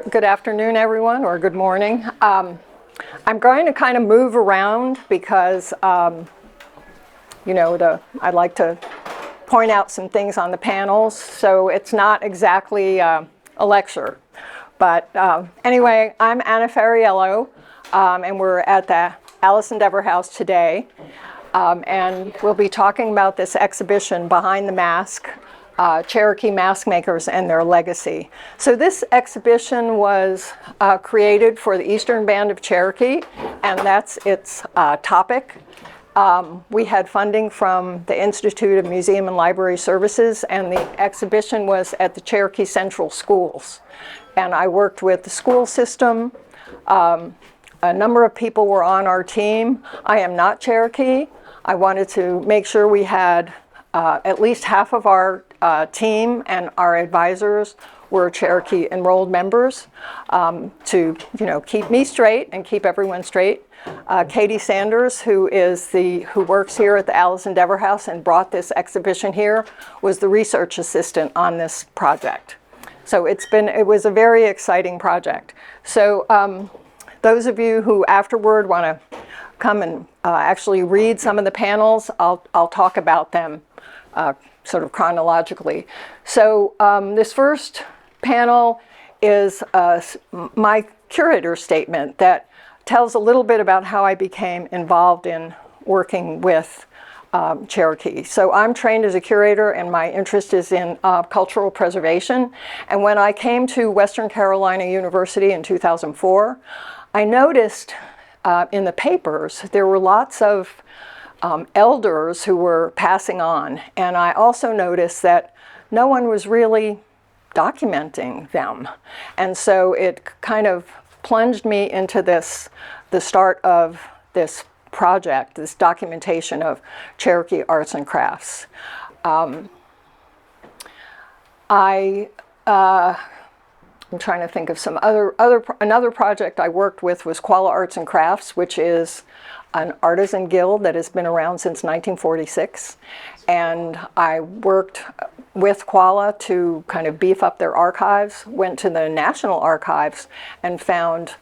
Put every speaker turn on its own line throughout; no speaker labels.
Good afternoon, everyone, or good morning. I'm going to kind of move around because, I'd like to point out some things on the panels, so it's not exactly a lecture. But anyway, I'm Anna Ferriello, and we're at the Allison-Deaver house today, and we'll be talking about this exhibition, Behind the Mask, Cherokee Mask Makers and Their Legacy. So this exhibition was created for the Eastern Band of Cherokee, and that's its topic. We had funding from the Institute of Museum and Library Services, and the exhibition was at the Cherokee Central Schools. And I worked with the school system. A number of people were on our team. I am not Cherokee. I wanted to make sure we had at least half of our team and our advisors were Cherokee enrolled members to keep me straight and keep everyone straight. Katie Sanders, who works here at the Allison-Deaver House and brought this exhibition here, was the research assistant on this project. So it was a very exciting project. So those of you who afterward want to come and actually read some of the panels, I'll talk about them sort of chronologically. So this first panel is my curator statement that tells a little bit about how I became involved in working with Cherokee. So I'm trained as a curator, and my interest is in cultural preservation. And when I came to Western Carolina University in 2004, I noticed in the papers there were lots of elders who were passing on, and I also noticed that no one was really documenting them. And so it kind of plunged me into the start of this project, this documentation of Cherokee arts and crafts. I'm trying to think of some another project I worked with was Qualla Arts and Crafts, which is an artisan guild that has been around since 1946. And I worked with Qualla to kind of beef up their archives, went to the National Archives and found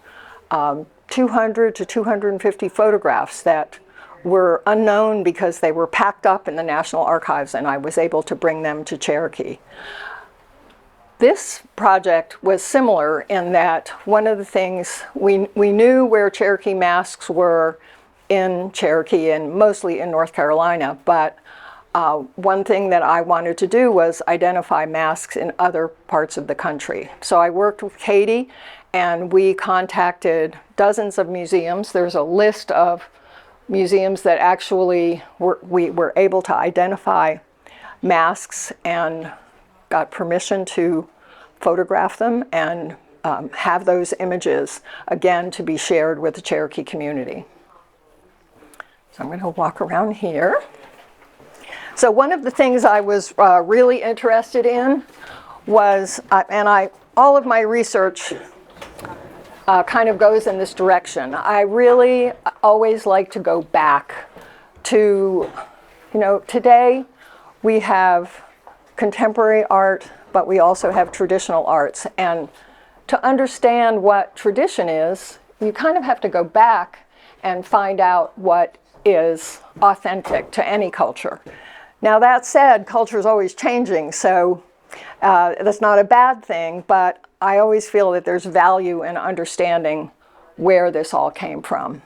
200 to 250 photographs that were unknown because they were packed up in the National Archives, and I was able to bring them to Cherokee. This project was similar in that one of the things we knew where Cherokee masks were in Cherokee and mostly in North Carolina, but one thing that I wanted to do was identify masks in other parts of the country. So I worked with Katie, and we contacted dozens of museums. There's a list of museums that actually we were able to identify masks and got permission to photograph them and have those images, again, to be shared with the Cherokee community. So I'm going to walk around here. So one of the things I was really interested in was, all of my research kind of goes in this direction. I really always like to go back to, today we have contemporary art, but we also have traditional arts. And to understand what tradition is, you kind of have to go back and find out what is authentic to any culture. Now that said, culture is always changing, so that's not a bad thing, but I always feel that there's value in understanding where this all came from.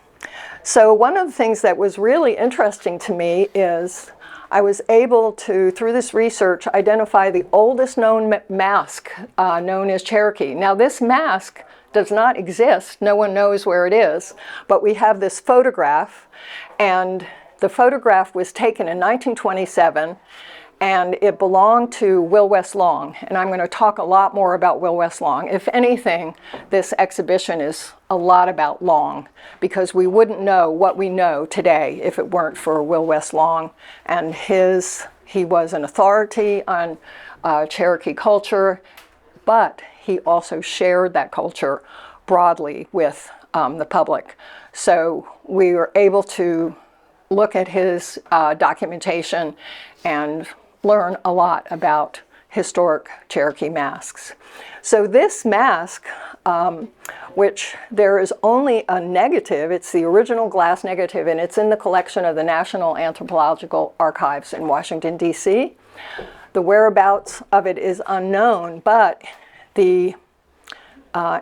So one of the things that was really interesting to me is I was able to, through this research, identify the oldest known mask known as Cherokee. Now this mask does not exist, no one knows where it is, but we have this photograph, and the photograph was taken in 1927, and it belonged to Will West Long, and I'm going to talk a lot more about Will West Long. If anything, this exhibition is a lot about Long, because we wouldn't know what we know today if it weren't for Will West Long, and he was an authority on Cherokee culture, but he also shared that culture broadly with the public. So we were able to look at his documentation and learn a lot about historic Cherokee masks. So this mask, which there is only a negative, it's the original glass negative, and it's in the collection of the National Anthropological Archives in Washington, D.C. The whereabouts of it is unknown, but the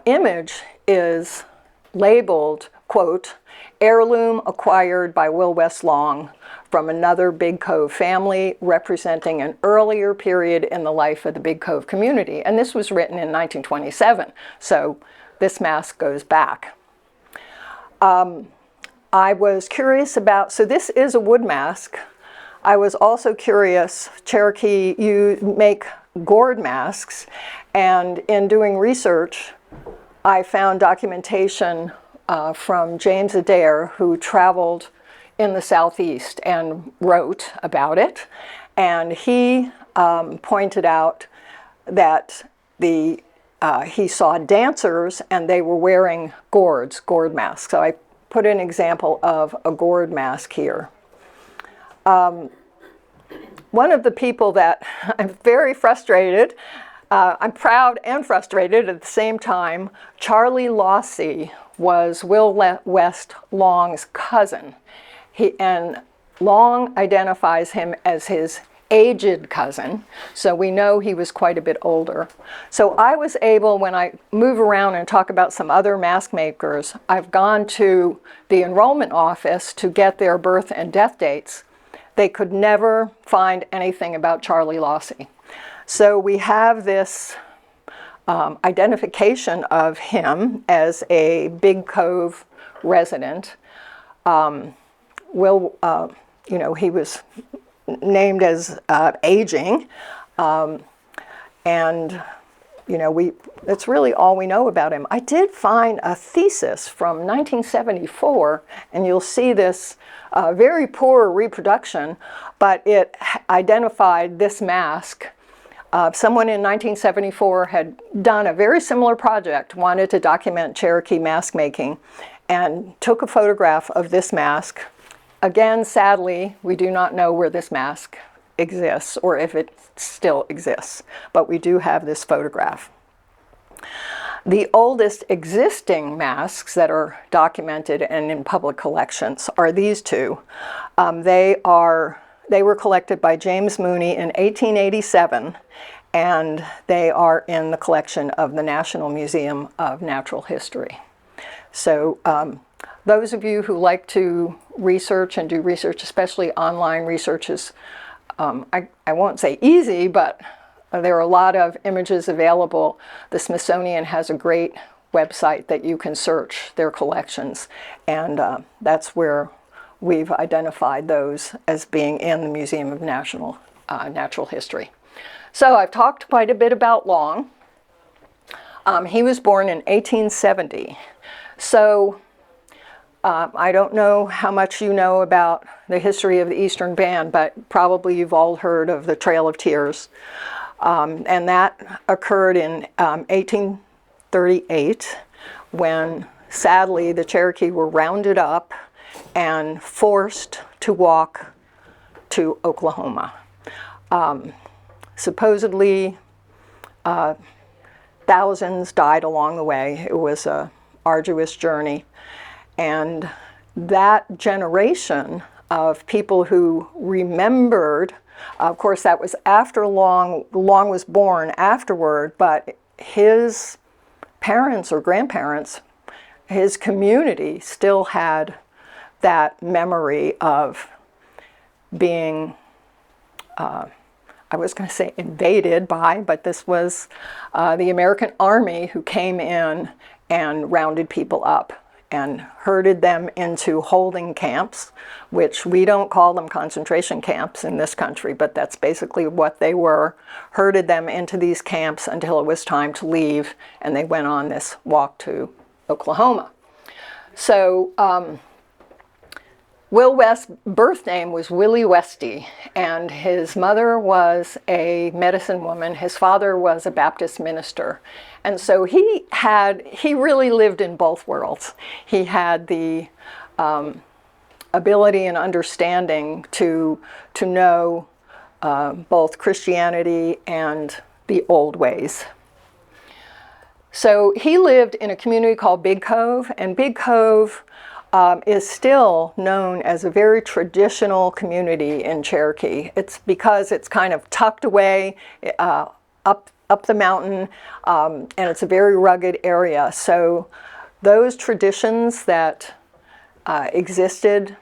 image is labeled, quote, heirloom acquired by Will West Long from another Big Cove family, representing an earlier period in the life of the Big Cove community. And this was written in 1927, so this mask goes back. I was curious about, so this is a wood mask. I was also curious, Cherokee, you make gourd masks, and in doing research, I found documentation from James Adair, who traveled in the Southeast and wrote about it. And he pointed out that he saw dancers and they were wearing gourd masks. So I put an example of a gourd mask here. One of the people that I'm very frustrated, I'm proud and frustrated at the same time, Charlie Lossy was Will West Long's cousin. And Long identifies him as his aged cousin, so we know he was quite a bit older. So I was able, when I move around and talk about some other mask makers, I've gone to the enrollment office to get their birth and death dates. They could never find anything about Charlie Lossy. So we have this identification of him as a Big Cove resident. Will, he was named as aging, and that's really all we know about him. I did find a thesis from 1974, and you'll see this very poor reproduction, but it identified this mask. Someone in 1974 had done a very similar project, wanted to document Cherokee mask making, and took a photograph of this mask. Again, sadly, we do not know where this mask exists or if it still exists, but we do have this photograph. The oldest existing masks that are documented and in public collections are these two. They were collected by James Mooney in 1887, and they are in the collection of the National Museum of Natural History. So those of you who like to research and do research, especially online research, is, I won't say easy, but there are a lot of images available. The Smithsonian has a great website that you can search their collections, and that's where we've identified those as being in the Museum of Natural History. So I've talked quite a bit about Long. He was born in 1870. So I don't know how much you know about the history of the Eastern Band, but probably you've all heard of the Trail of Tears. And that occurred in 1838 when, sadly, the Cherokee were rounded up and forced to walk to Oklahoma. Supposedly, thousands died along the way. It was an arduous journey. And that generation of people who remembered, of course, that was after Long was born afterward, but his parents or grandparents, his community still had that memory of being, I was going to say invaded by, but this was the American Army who came in and rounded people up and herded them into holding camps, which we don't call them concentration camps in this country, but that's basically what they were. Herded them into these camps until it was time to leave, and they went on this walk to Oklahoma. So Will West's birth name was Willie Westy, and his mother was a medicine woman. His father was a Baptist minister. And so he really lived in both worlds. He had the ability and understanding to know both Christianity and the old ways. So he lived in a community called Big Cove, and Big Cove is still known as a very traditional community in Cherokee. It's because it's kind of tucked away up the mountain, and it's a very rugged area. So those traditions that existed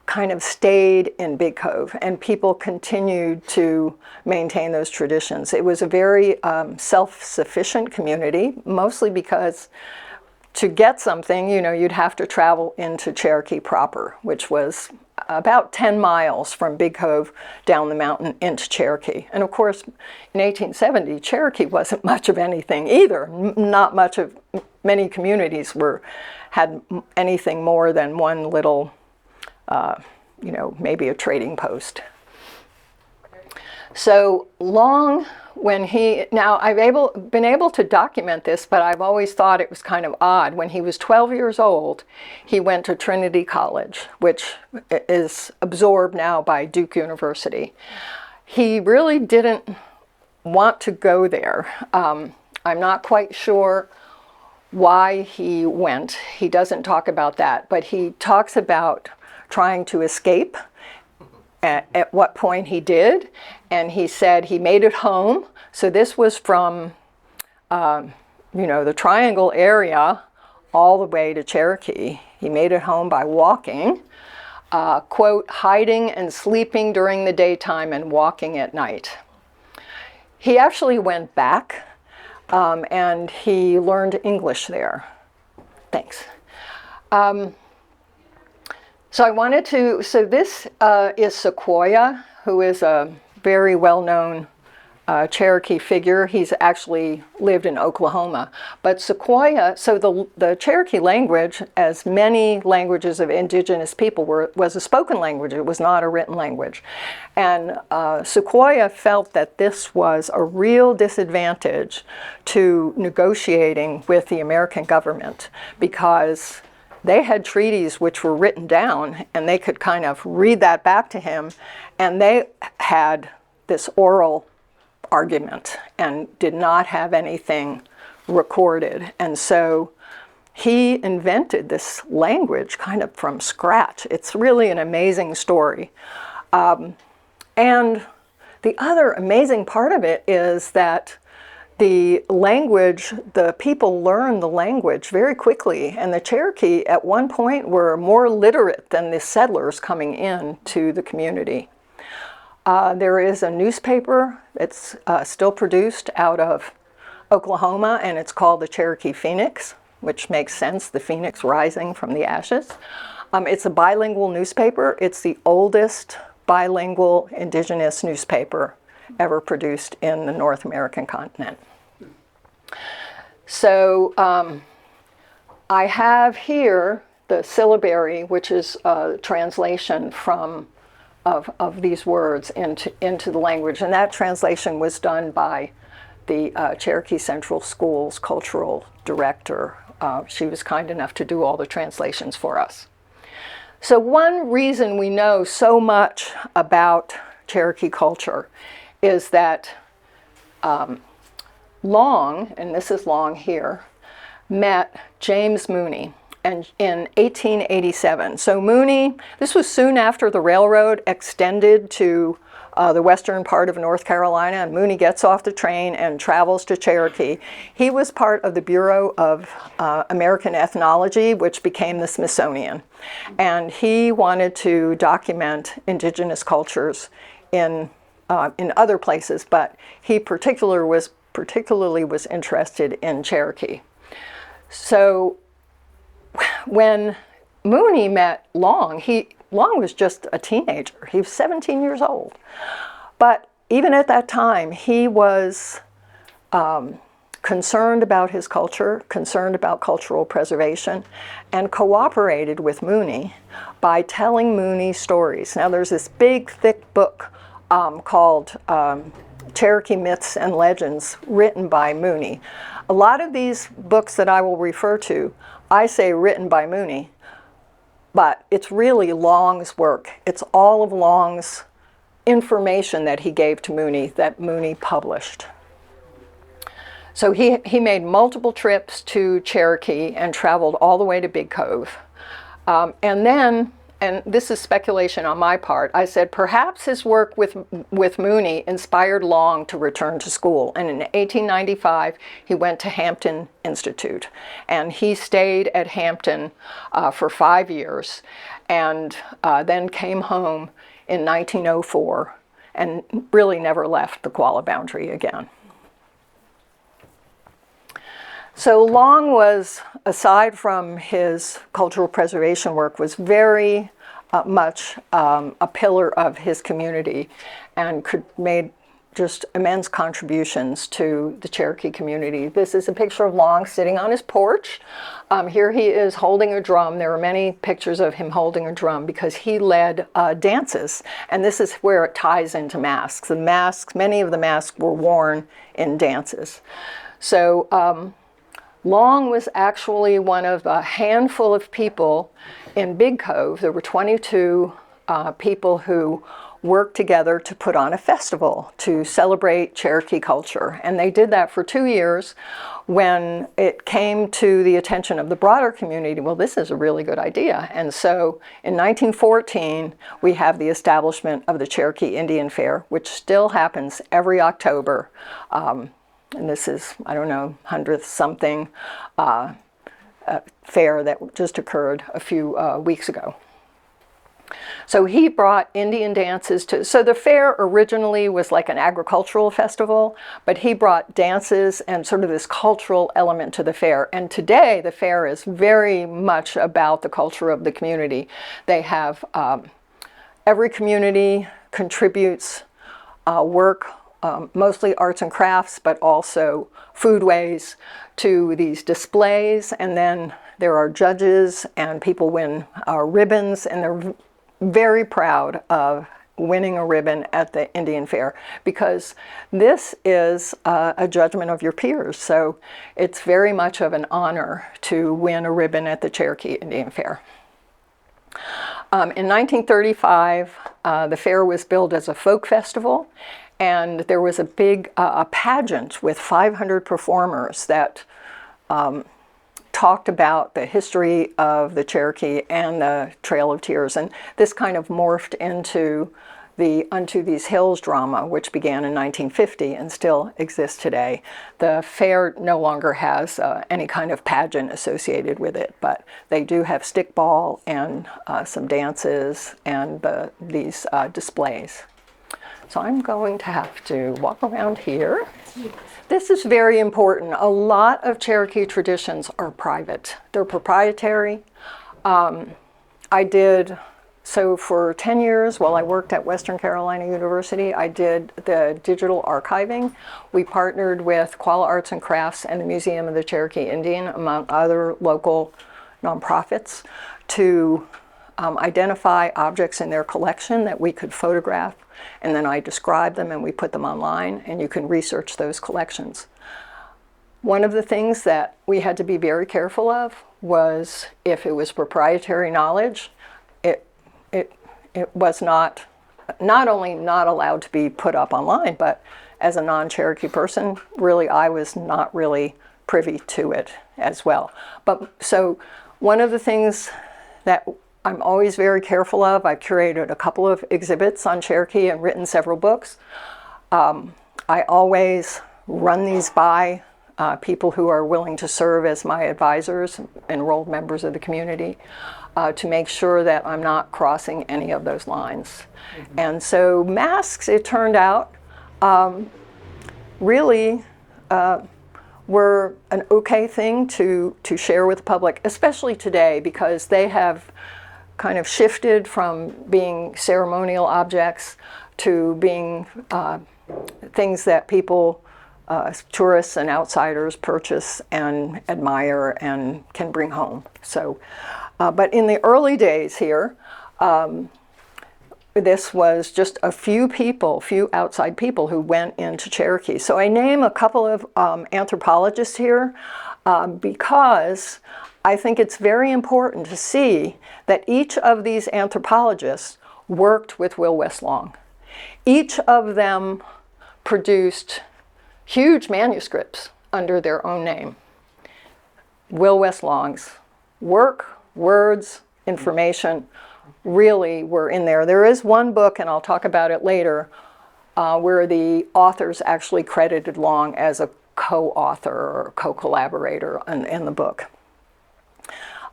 kind of stayed in Big Cove, and people continued to maintain those traditions. It was a very self-sufficient community, mostly because to get something, you know, you'd have to travel into Cherokee proper, which was about 10 miles from Big Cove down the mountain into Cherokee. And of course, in 1870, Cherokee wasn't much of anything either. Not much of, many communities had anything more than one little, you know, maybe a trading post. So Long, now I've been able to document this, but I've always thought it was kind of odd. When he was 12 years old, he went to Trinity College, which is absorbed now by Duke University. He really didn't want to go there. I'm not quite sure why he went. He doesn't talk about that, but he talks about trying to escape, at what point he did, and he said he made it home. So this was from, you know, the Triangle area all the way to Cherokee. He made it home by walking, quote, hiding and sleeping during the daytime and walking at night. He actually went back, and he learned English there. Thanks. So this is Sequoyah, who is a very well-known Cherokee figure. He's actually lived in Oklahoma. But Sequoyah, so the Cherokee language, as many languages of indigenous people, was a spoken language. It was not a written language. And Sequoyah felt that this was a real disadvantage to negotiating with the American government, because they had treaties which were written down, and they could kind of read that back to him, and they had this oral argument and did not have anything recorded. And so he invented this language kind of from scratch. It's really an amazing story. And the other amazing part of it is that the language, the people learned the language very quickly, and the Cherokee at one point were more literate than the settlers coming in to the community. There is a newspaper that's still produced out of Oklahoma, and it's called the Cherokee Phoenix, which makes sense, the phoenix rising from the ashes. It's a bilingual newspaper. It's the oldest bilingual indigenous newspaper ever produced in the North American continent. So I have here the syllabary, which is a translation of these words into the language, and that translation was done by the Cherokee Central School's cultural director. She was kind enough to do all the translations for us. So one reason we know so much about Cherokee culture is that Long, and this is Long here, met James Mooney in 1887. So Mooney, this was soon after the railroad extended to the western part of North Carolina, and Mooney gets off the train and travels to Cherokee. He was part of the Bureau of American Ethnology, which became the Smithsonian. And he wanted to document indigenous cultures in other places, but he particularly was interested in Cherokee. So when Mooney met Long, Long was just a teenager. He was 17 years old. But even at that time, he was concerned about his culture, concerned about cultural preservation, and cooperated with Mooney by telling Mooney stories. Now there's this big, thick book called Cherokee Myths and Legends, written by Mooney. A lot of these books that I will refer to, I say written by Mooney, but it's really Long's work. It's all of Long's information that he gave to Mooney that Mooney published. So he made multiple trips to Cherokee and traveled all the way to Big Cove. And then, and this is speculation on my part, I said perhaps his work with Mooney inspired Long to return to school. And in 1895, he went to Hampton Institute. And he stayed at Hampton for 5 years and then came home in 1904 and really never left the Qualla boundary again. So Long was, aside from his cultural preservation work, was very much a pillar of his community and made just immense contributions to the Cherokee community. This is a picture of Long sitting on his porch. Here he is holding a drum. There are many pictures of him holding a drum because he led dances, and this is where it ties into masks. The masks, many of the masks were worn in dances. So Long was actually one of a handful of people in Big Cove. There were 22 people who worked together to put on a festival to celebrate Cherokee culture. And they did that for 2 years. When it came to the attention of the broader community, well, this is a really good idea. And so in 1914, we have the establishment of the Cherokee Indian Fair, which still happens every October. And this is, I don't know, 100th something fair that just occurred a few weeks ago. So he brought Indian dances to, so the fair originally was like an agricultural festival, but he brought dances and sort of this cultural element to the fair. And today the fair is very much about the culture of the community. They have, every community contributes work, mostly arts and crafts, but also foodways to these displays. And then there are judges and people win ribbons, and they're very proud of winning a ribbon at the Indian Fair because this is a judgment of your peers. So it's very much of an honor to win a ribbon at the Cherokee Indian Fair. In 1935, the fair was billed as a folk festival. And there was a big a pageant with 500 performers that talked about the history of the Cherokee and the Trail of Tears. And this kind of morphed into the Unto These Hills drama, which began in 1950 and still exists today. The fair no longer has any kind of pageant associated with it, but they do have stickball and some dances and these displays. So I'm going to have to walk around here. This is very important. A lot of Cherokee traditions are private. They're proprietary. So for 10 years while I worked at Western Carolina University, I did the digital archiving. We partnered with Qualla Arts and Crafts and the Museum of the Cherokee Indian, among other local nonprofits, to identify objects in their collection that we could photograph, and then I describe them and we put them online, and you can research those collections. One of the things that we had to be very careful of was if it was proprietary knowledge, it was not only not allowed to be put up online, but as a non-Cherokee person, really I was not really privy to it as well. But so one of the things that I'm always very careful of, I've curated a couple of exhibits on Cherokee and written several books. I always run these by people who are willing to serve as my advisors, enrolled members of the community, to make sure that I'm not crossing any of those lines. Mm-hmm. And so masks, it turned out, really were an okay thing to share with the public, especially today, because they have kind of shifted from being ceremonial objects to being things that people, tourists and outsiders, purchase and admire and can bring home. So, but in the early days here, this was just a few outside people who went into Cherokee. So I name a couple of anthropologists here because I think it's very important to see that each of these anthropologists worked with Will West Long. Each of them produced huge manuscripts under their own name. Will West Long's work, words, information really were in there. There is one book, and I'll talk about it later, where the authors actually credited Long as a co-author or co-collaborator in the book.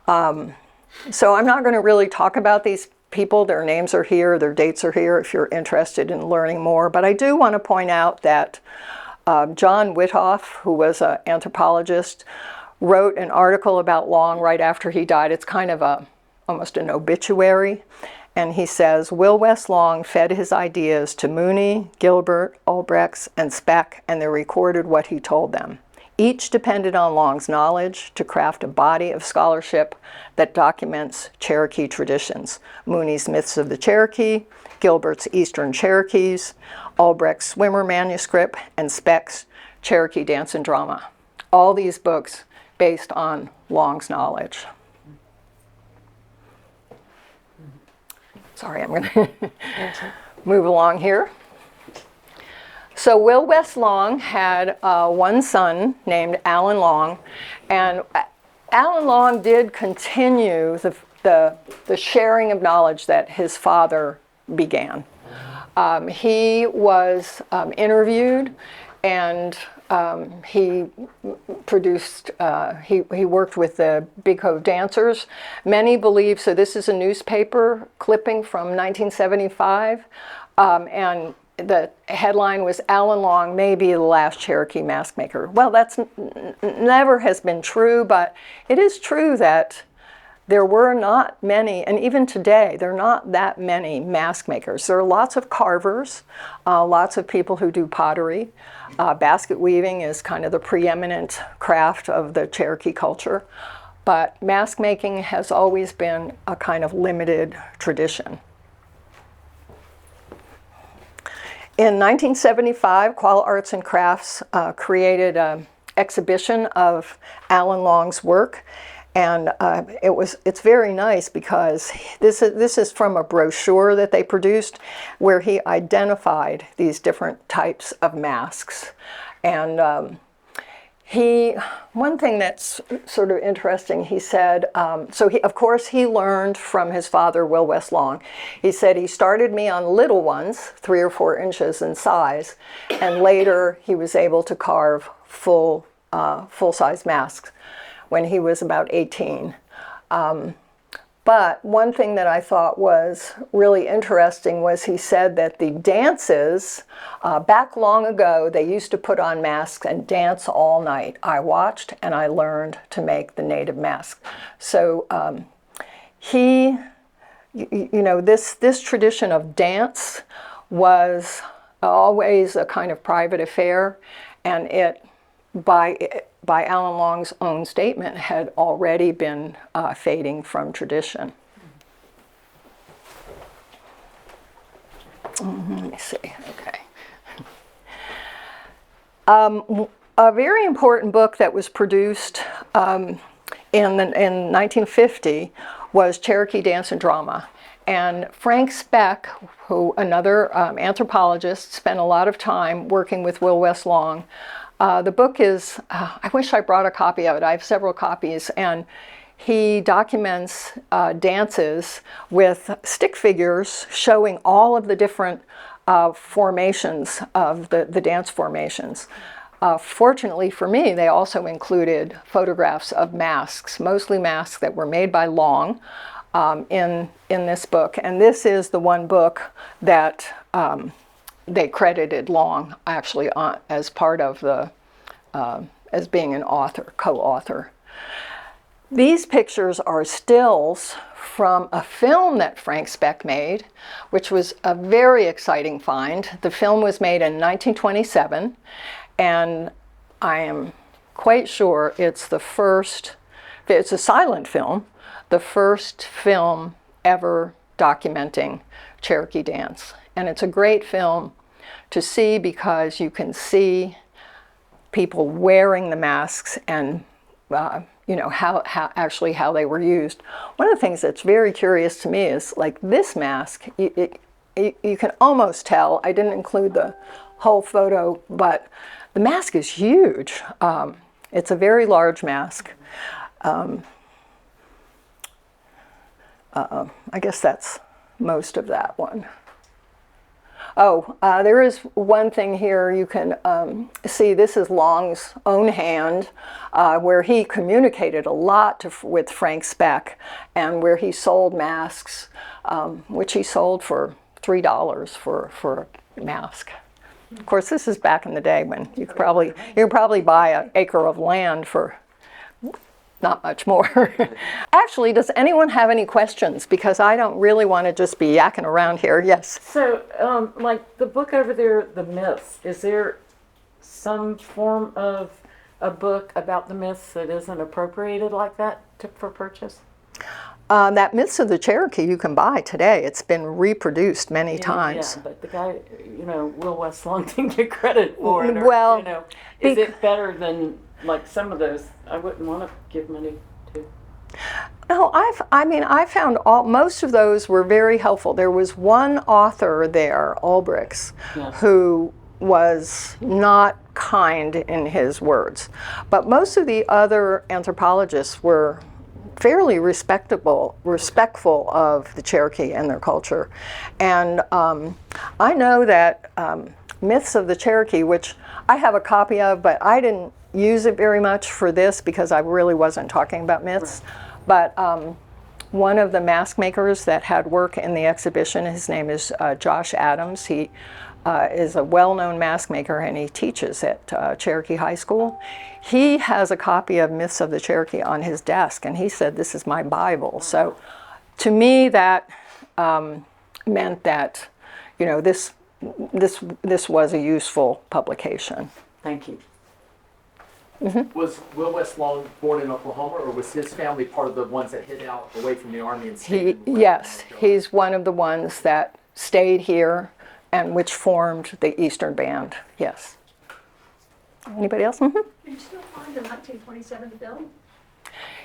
So I'm not going to really talk about these people. Their names are here, their dates are here if you're interested in learning more. But I do want to point out that John Withoff, who was an anthropologist, wrote an article about Long right after he died. It's kind of almost an obituary. And he says, Will West Long fed his ideas to Mooney, Gilbert, Albrechts, and Speck, and they recorded what he told them. Each depended on Long's knowledge to craft a body of scholarship that documents Cherokee traditions. Mooney's Myths of the Cherokee, Gilbert's Eastern Cherokees, Albrecht's Swimmer Manuscript, and Speck's Cherokee Dance and Drama. All these books based on Long's knowledge. Sorry, I'm going to move along here. So Will West Long had one son named Allen Long, and Allen Long did continue the sharing of knowledge that his father began. He was interviewed, and he produced, he worked with the Big Cove Dancers. Many believe, so this is a newspaper clipping from 1975, and the headline was, Allen Long may be the last Cherokee mask maker. Well, that's never has been true, but it is true that there were not many, and even today, there are not that many mask makers. There are lots of carvers, lots of people who do pottery. Basket weaving is kind of the preeminent craft of the Cherokee culture, but mask making has always been a kind of limited tradition. In 1975, Qual Arts and Crafts created an exhibition of Allen Long's work, and it's very nice because this is from a brochure that they produced where he identified these different types of masks. And one thing that's sort of interesting, he said, of course he learned from his father, Will West Long. He said he started me on little ones, 3 or 4 inches in size, and later he was able to carve full-size masks when he was about 18. But one thing that I thought was really interesting was he said that the dances, back long ago, they used to put on masks and dance all night. I watched and I learned to make the native mask. So this tradition of dance was always a kind of private affair, and it, by Allen Long's own statement, had already been fading from tradition. Let me see, okay. A very important book that was produced in 1950 was Cherokee Dance and Drama. And Frank Speck, who another anthropologist, spent a lot of time working with Will West Long. The book is, I wish I brought a copy of it. I have several copies, and he documents dances with stick figures showing all of the different formations of the dance formations. Fortunately for me, they also included photographs of masks, mostly masks that were made by Long in this book. And this is the one book that they credited Long actually as part of the, as being an author, co-author. These pictures are stills from a film that Frank Speck made, which was a very exciting find. The film was made in 1927, and I am quite sure it's the first, it's a silent film, the first film ever documenting Cherokee dance. And it's a great film to see because you can see people wearing the masks and how they were used. One of the things that's very curious to me is, like, this mask, you can almost tell. I didn't include the whole photo, but the mask is huge. It's a very large mask. I guess that's most of that one. Oh, there is one thing here you can see. This is Long's own hand, where he communicated a lot with Frank Speck, and where he sold masks, which he sold for $3 for a mask. Of course, this is back in the day when you could probably buy an acre of land for not much more. Actually, does anyone have any questions? Because I don't really want to just be yakking around here. Yes.
So, like the book over there, The Myths, is there some form of a book about the myths that isn't appropriated like that for purchase?
That Myths of the Cherokee you can buy today. It's been reproduced many times.
Yeah, but the guy, Will West Long didn't get credit for it.
Well,
is it better than like some of those? I wouldn't want to give money to.
No, I found most of those were very helpful. There was one author there, Ulbrichts, who was not kind in his words, but most of the other anthropologists were fairly respectful of the Cherokee and their culture. And I know that Myths of the Cherokee, which I have a copy of, but I didn't use it very much for this because I really wasn't talking about myths. Right. But one of the mask makers that had work in the exhibition, his name is Josh Adams. He is a well-known mask maker, and he teaches at Cherokee High School. He has a copy of Myths of the Cherokee on his desk, and he said, "This is my Bible." So to me, that meant that, this was a useful publication.
Thank you.
Mm-hmm. Was Will West Long born in Oklahoma, or was his family part of the ones that hid out away from the Army and stayed?
Yes, he's one of the ones that stayed here and which formed the Eastern Band. Yes. Anybody else? Mm-hmm.
Did you still find the 1927 film?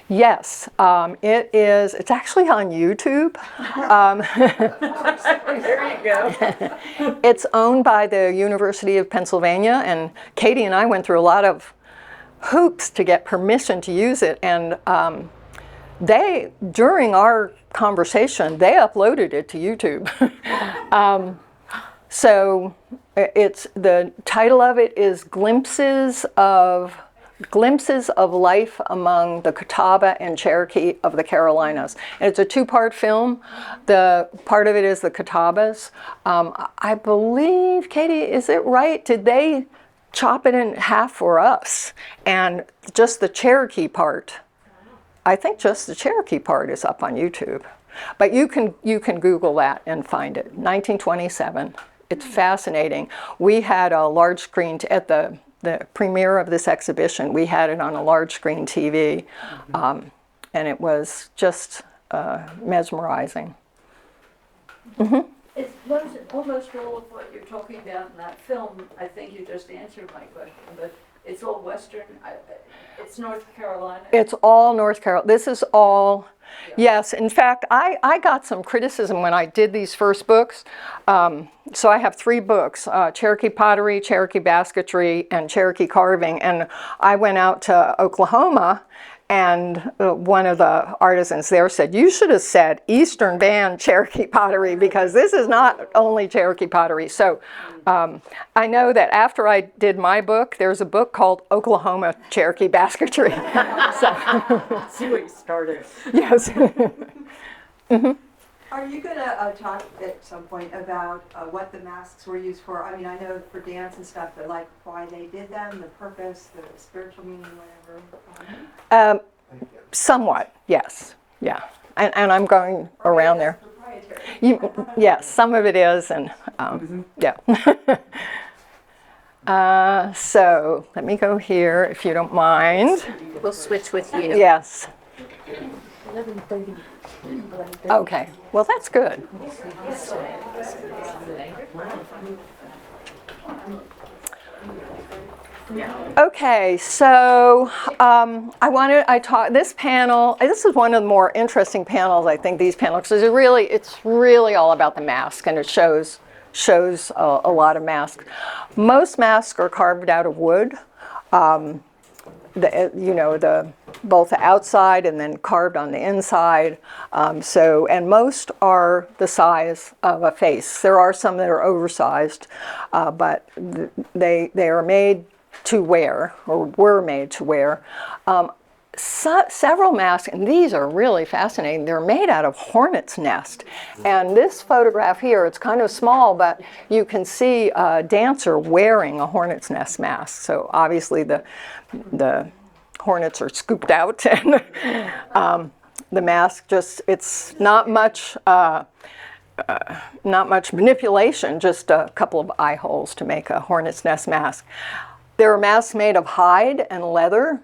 Yes, it's actually on YouTube.
There you go.
It's owned by the University of Pennsylvania, and Katie and I went through a lot of hoops to get permission to use it, and during our conversation, they uploaded it to YouTube. So the title of it is Glimpses of Life Among the Catawba and Cherokee of the Carolinas. And it's a two-part film. The part of it is the Catawbas. I believe, Katie, is it right? Did they chop it in half for us? And just the Cherokee part, I think just the Cherokee part is up on YouTube. But you can Google that and find it. 1927. It's fascinating. We had a large screen at the premiere of this exhibition. We had it on a large screen TV, and it was just mesmerizing. Mm-hmm.
It's almost all of what you're talking about in that film. I think you just answered my question, but it's all Western. It's North Carolina.
It's all North Carolina. This is all. Yes, in fact, I got some criticism when I did these first books. So I have 3 books, Cherokee pottery, Cherokee basketry, and Cherokee carving. And I went out to Oklahoma, and one of the artisans there said, "You should have said Eastern Band Cherokee pottery, because this is not only Cherokee pottery." So I know that after I did my book, there's a book called Oklahoma Cherokee Basketry. So,
see what you started.
Yes. Mm-hmm.
Are you going to talk at some point about what the masks were used for? I mean, I know for dance and stuff, but like why they did them, the purpose, the spiritual meaning, whatever?
Somewhat, yes. Yeah. And I'm going around there. Yes, some of it is, and yeah. So let me go here, if you don't mind.
We'll switch with you.
Yes.
11:30.
Okay. Well, that's good. Okay, so this panel, this is one of the more interesting panels, I think, these panels, because it's really all about the mask, and it shows a lot of masks. Most masks are carved out of wood, both the outside and then carved on the inside. And most are the size of a face. There are some that are oversized, but they are made to wear, or were made to wear. Several masks, and these are really fascinating, they're made out of hornet's nest. And this photograph here, it's kind of small, but you can see a dancer wearing a hornet's nest mask. So obviously the hornets are scooped out, and the mask it's not much manipulation, just a couple of eye holes to make a hornet's nest mask. There are masks made of hide and leather.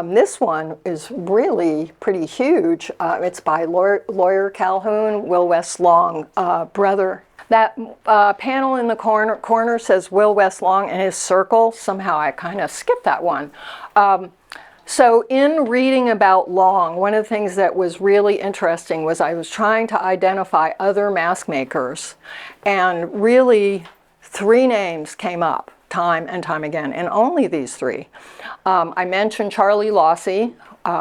This one is really pretty huge. It's by Lawyer Calhoun, Will West Long, brother. That panel in the corner says Will West Long and his circle. Somehow I kind of skipped that one. So in reading about Long, one of the things that was really interesting was I was trying to identify other mask makers, and really 3 names came up time and time again, and only these 3. I mentioned Charlie Lossy,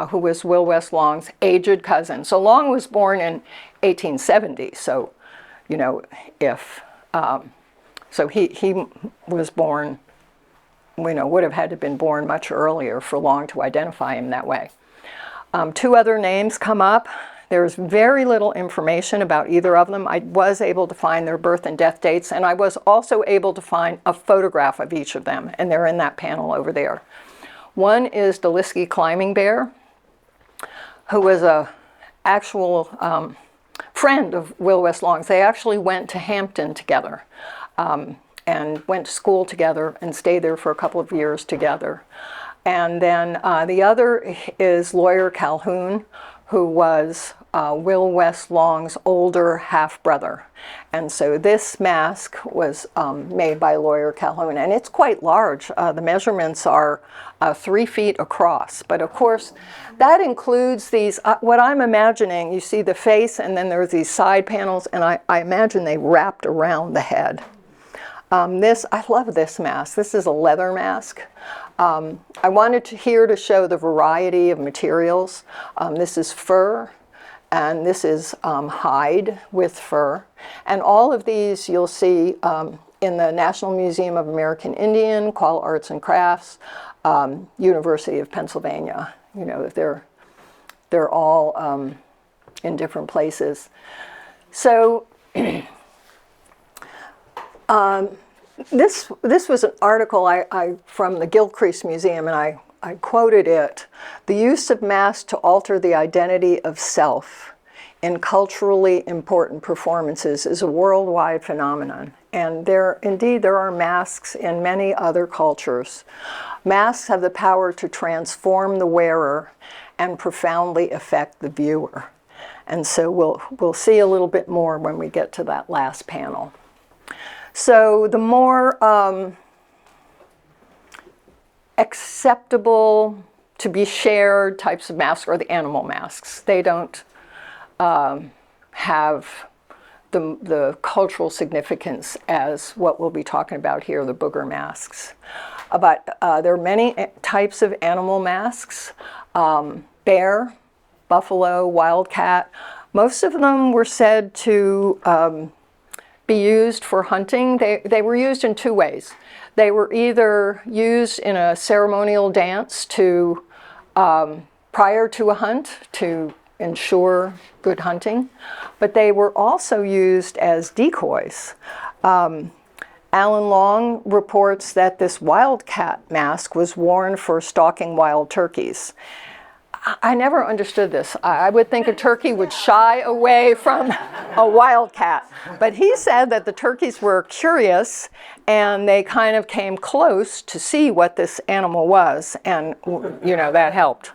who was Will West Long's aged cousin. So Long was born in 1870, so so he was born, would have had to have been born much earlier for Long to identify him that way. 2 other names come up. There's very little information about either of them. I was able to find their birth and death dates, and I was also able to find a photograph of each of them, and they're in that panel over there. One is the Liskey Climbing Bear, who was a actual friend of Will West Long's. They actually went to Hampton together, and went to school together and stayed there for a couple of years together. And then the other is Lawyer Calhoun, who was Will West Long's older half-brother. And so this mask was made by Lawyer Calhoun, and it's quite large. The measurements are 3 feet across. But of course, that includes these, what I'm imagining, you see the face, and then there's these side panels, and I imagine they wrapped around the head. I love this mask. This is a leather mask. I wanted here to show the variety of materials. This is fur, and this is hide with fur. And all of these you'll see in the National Museum of American Indian, Qual Arts and Crafts, University of Pennsylvania. They're all in different places. So this was an article from the Gilcrease Museum, and I quoted it. The use of masks to alter the identity of self in culturally important performances is a worldwide phenomenon. And there are masks in many other cultures. Masks have the power to transform the wearer and profoundly affect the viewer. And so we'll see a little bit more when we get to that last panel. So the more acceptable to be shared types of masks are the animal masks. They don't have the cultural significance as what we'll be talking about here, the booger masks. But there are many types of animal masks. Bear, buffalo, wildcat. Most of them were said to be used for hunting. They were used in 2 ways. They were either used in a ceremonial dance prior to a hunt to ensure good hunting, but they were also used as decoys. Alan Long reports that this wildcat mask was worn for stalking wild turkeys. I never understood this. I would think a turkey would shy away from a wildcat. But he said that the turkeys were curious, and they kind of came close to see what this animal was, and that helped.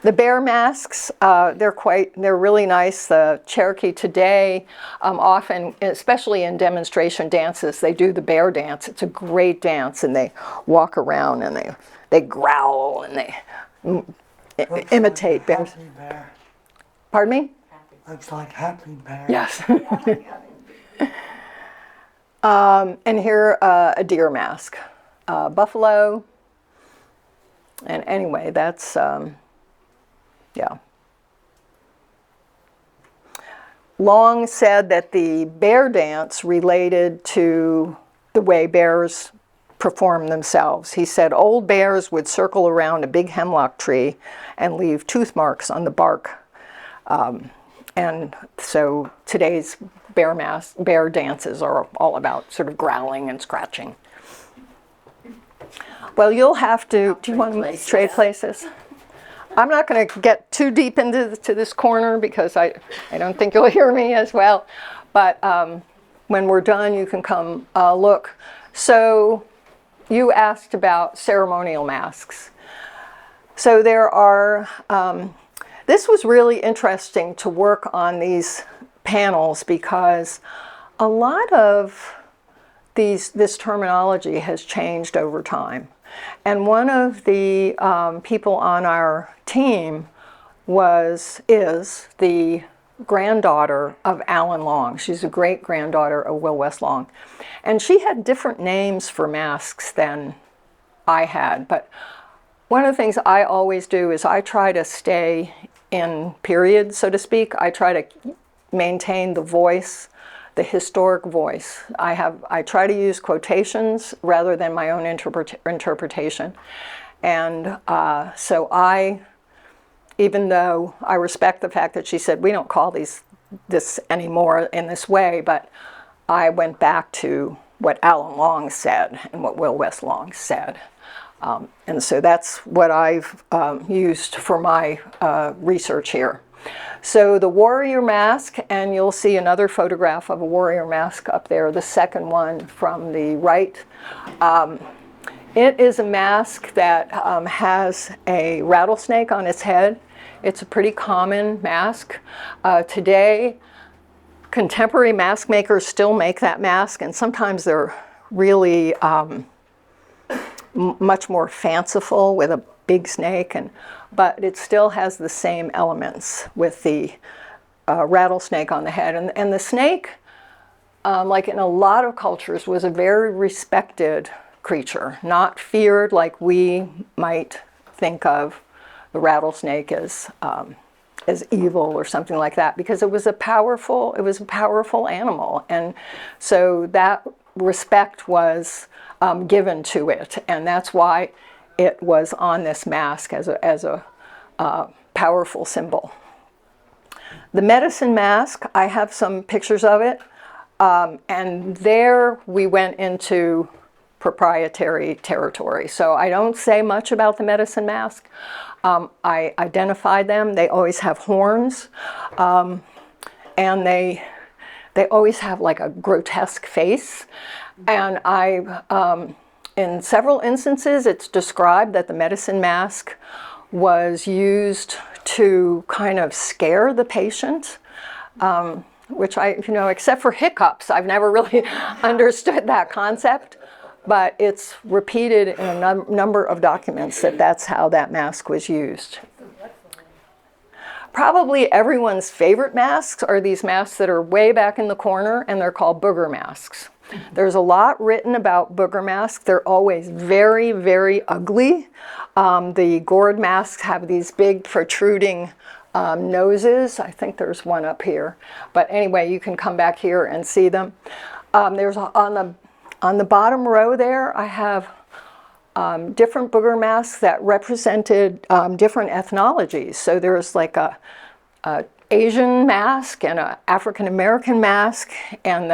The bear masks, they're really nice. The Cherokee today, often, especially in demonstration dances, they do the bear dance. It's a great dance, and they walk around and they growl and they imitate bears.
Happy bear.
Pardon me?
Looks like Happy Bear.
Yes. And here, a deer mask. Buffalo. And anyway, that's, yeah. Long said that the bear dance related to the way bears perform themselves. He said old bears would circle around a big hemlock tree and leave tooth marks on the bark. And so today's bear dances are all about sort of growling and scratching. Well, you'll have to, do you want to trade places? I'm not going to get too deep into this corner because I don't think you'll hear me as well. But when we're done, you can come look. So you asked about ceremonial masks. So there are, this was really interesting to work on these panels because a lot of this terminology has changed over time. And one of the people on our team is the granddaughter of Alan Long. She's a great-granddaughter of Will West Long. And she had different names for masks than I had. But one of the things I always do is I try to stay in period, so to speak. I try to maintain the voice, the historic voice. I try to use quotations rather than my own interpretation. And so even though I respect the fact that she said, we don't call this anymore in this way, but I went back to what Alan Long said and what Will West Long said. And so that's what I've used for my research here. So the warrior mask, and you'll see another photograph of a warrior mask up there, the second one from the right. It is a mask that has a rattlesnake on its head. It's a pretty common mask. Today, contemporary mask makers still make that mask, and sometimes they're really much more fanciful with a big snake, but it still has the same elements with the rattlesnake on the head. And the snake, like in a lot of cultures, was a very respected creature, not feared like we might think of the rattlesnake as evil or something like that, because it was a powerful animal, and so that respect was given to it, and that's why it was on this mask as a powerful symbol. The medicine mask, I have some pictures of it, and there we went into proprietary territory. So I don't say much about the medicine mask. I identified them. They always have horns, and they always have like a grotesque face. And in several instances, it's described that the medicine mask was used to kind of scare the patient, which except for hiccups, I've never really understood that concept. But it's repeated in a number of documents that that's how that mask was used. Probably everyone's favorite masks are these masks that are way back in the corner, and they're called booger masks. There's a lot written about booger masks. They're always very, very ugly. The gourd masks have these big protruding noses. I think there's one up here. But anyway, you can come back here and see them. There's on the bottom row there, I have different booger masks that represented different ethnologies. So there's like a Asian mask and an African American mask and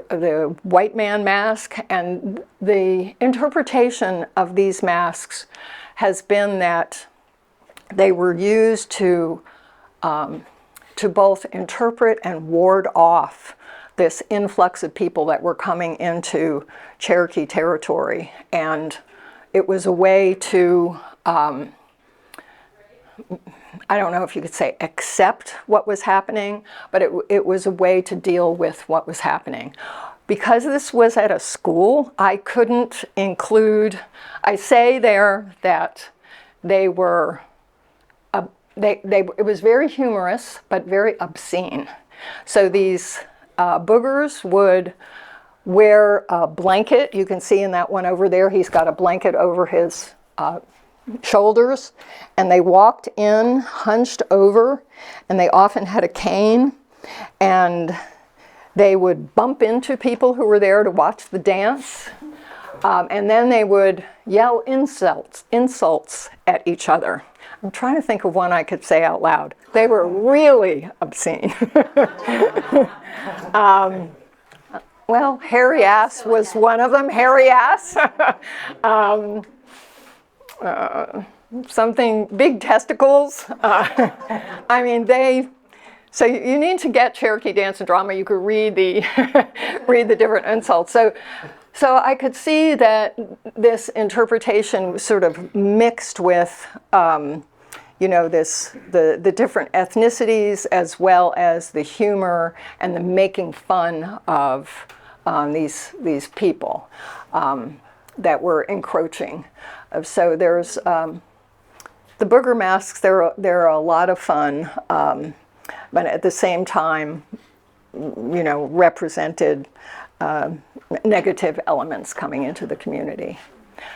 the white man mask. And the interpretation of these masks has been that they were used to both interpret and ward off this influx of people that were coming into Cherokee territory. And it was a way to I don't know if you could say accept what was happening, but it was a way to deal with what was happening. Because this was at a school, I couldn't include, I say there that they were, it was very humorous, but very obscene. So these boogers would wear a blanket. You can see in that one over there, he's got a blanket over his shoulders, and they walked in hunched over, and they often had a cane, and they would bump into people who were there to watch the dance, and then they would yell insults at each other. I'm trying to think of one I could say out loud. They were really obscene. Well, hairy ass was one of them, hairy ass. Something, big testicles. I mean, so you need to get Cherokee Dance and Drama. You could read the read the different insults. So I could see that this interpretation was sort of mixed with, you know, the different ethnicities, as well as the humor and the making fun of these people that were encroaching. So there's the booger masks. They're a lot of fun, but at the same time, you know, represented negative elements coming into the community.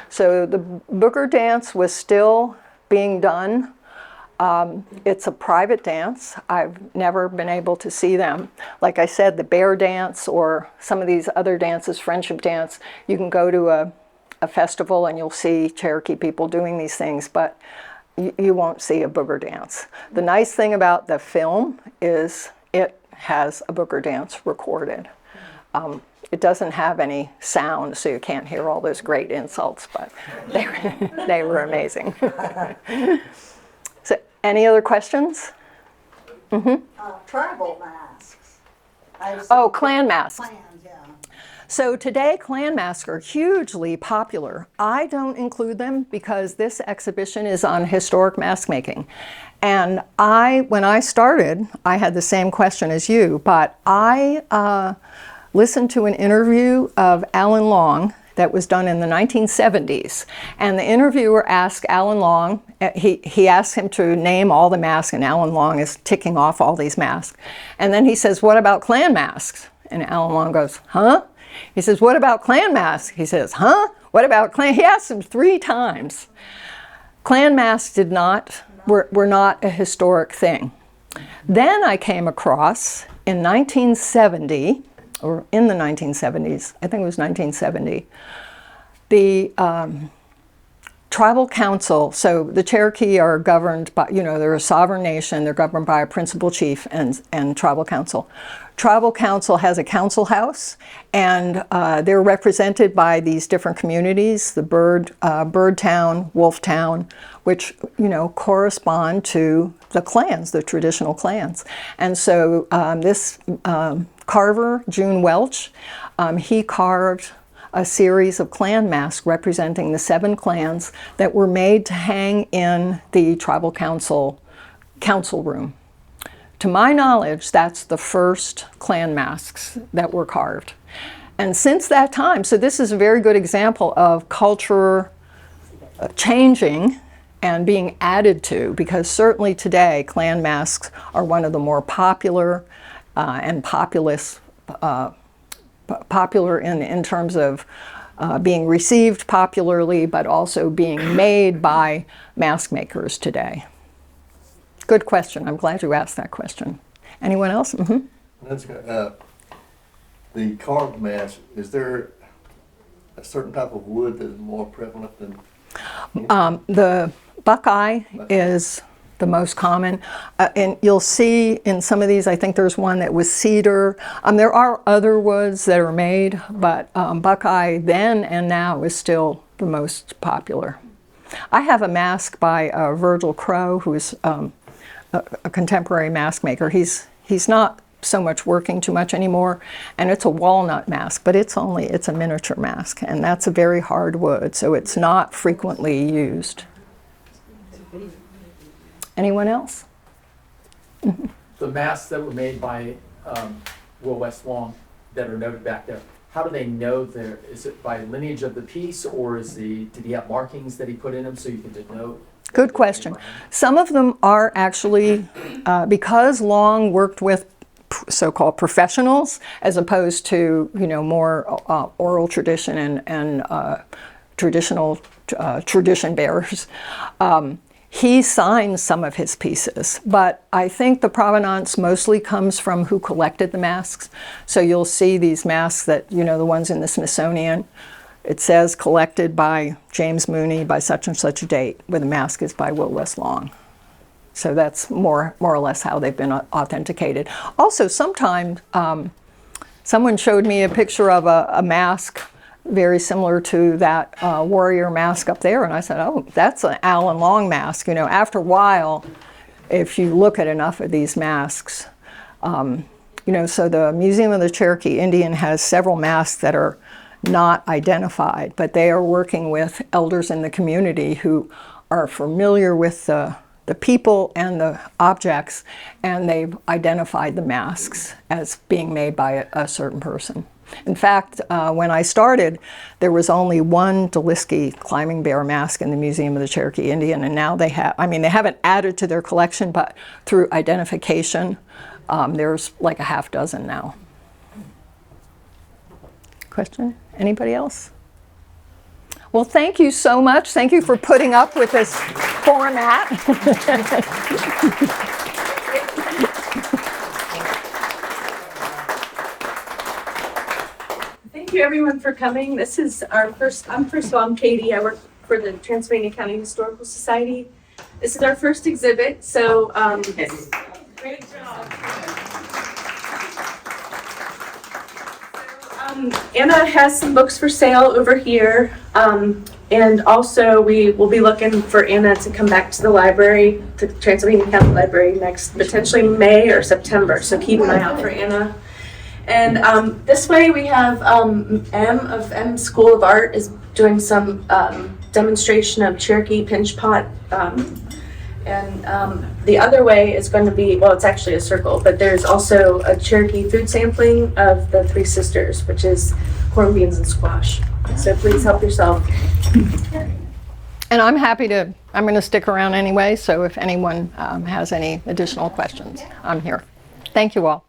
So the booger dance was still being done. It's a private dance. I've never been able to see them. Like I said, the bear dance or some of these other dances, friendship dance, you can go to a festival and you'll see Cherokee people doing these things, but you won't see a booger dance. The nice thing about the film is it has a booger dance recorded. It doesn't have any sound, so you can't hear all those great insults, but they were amazing. So, any other questions?
Tribal masks.
Oh, clan masks.
Clans, yeah.
So today, clan masks are hugely popular. I don't include them because this exhibition is on historic mask making. And when I started, I had the same question as you, but I listened to an interview of Alan Long that was done in the 1970s. And the interviewer asked Alan Long, he asked him to name all the masks, and Alan Long is ticking off all these masks. And then he says, "What about clan masks?" And Alan Long goes, "Huh?" He says, "What about clan masks?" He says, "Huh? What about clan?" He asked him 3 times. Clan masks were not a historic thing. Then I came across in 1970, or in the 1970s, I think it was 1970, the tribal council. So the Cherokee are governed by, you know, they're a sovereign nation, they're governed by a principal chief and tribal council. Tribal council has a council house, and they're represented by these different communities, the Bird Town, Wolf Town, which, you know, correspond to the clans, the traditional clans. And so this carver, June Welch, he carved a series of clan masks representing the 7 clans that were made to hang in the tribal council room. To my knowledge, that's the first clan masks that were carved. And since that time, so this is a very good example of culture changing and being added to, because certainly today clan masks are one of the more popular and populous, popular in terms of being received popularly, but also being made by mask makers today. Good question. I'm glad you asked that question. Anyone else? Mm-hmm.
That's good. The carved mask, is there a certain type of wood that is more prevalent than?
The buckeye is the most common. And you'll see in some of these, I think there's one that was cedar. There are other woods that are made, but buckeye then and now is still the most popular. I have a mask by Virgil Crow, who's a contemporary mask maker. He's not so much working too much anymore, and it's a walnut mask, but it's a miniature mask, and that's a very hard wood, so it's not frequently used. Anyone else?
The masks that were made by Will West Long that are noted back there, how do they know they're, is it by lineage of the piece, or did he have markings that he put in them so you can denote?
Good question. Some of them are actually, because Long worked with so-called professionals as opposed to, more oral tradition and tradition bearers. He signs some of his pieces, but I think the provenance mostly comes from who collected the masks. So you'll see these masks that, the ones in the Smithsonian, it says collected by James Mooney by such and such a date, where the mask is by Will West Long. So that's more or less how they've been authenticated. Also, sometimes someone showed me a picture of a mask very similar to that warrior mask up there, and I said, oh, that's an Allen Long mask. After a while, if you look at enough of these masks, so the Museum of the Cherokee Indian has several masks that are not identified, but they are working with elders in the community who are familiar with the people and the objects, and they've identified the masks as being made by a certain person. In fact, when I started, there was only one Doliski climbing bear mask in the Museum of the Cherokee Indian, and now they have, they haven't added to their collection, but through identification, there's like a half dozen now. Question? Anybody else? Well, thank you so much. Thank you for putting up with this format.
Thank you everyone for coming. This is our first, I'm Katie. I work for the Transylvania County Historical Society. This is our first exhibit, so great job. Anna has some books for sale over here, and also we will be looking for Anna to come back to the library, to the Transylvania County Library next, potentially May or September, so keep an eye out for Anna. And this way we have M School of Art is doing some demonstration of Cherokee pinch pot, and the other way is going to be, well, it's actually a circle, but there's also a Cherokee food sampling of the Three Sisters, which is corned beans and squash. So please help yourself.
And I'm going to stick around anyway, so if anyone has any additional questions, I'm here. Thank you all.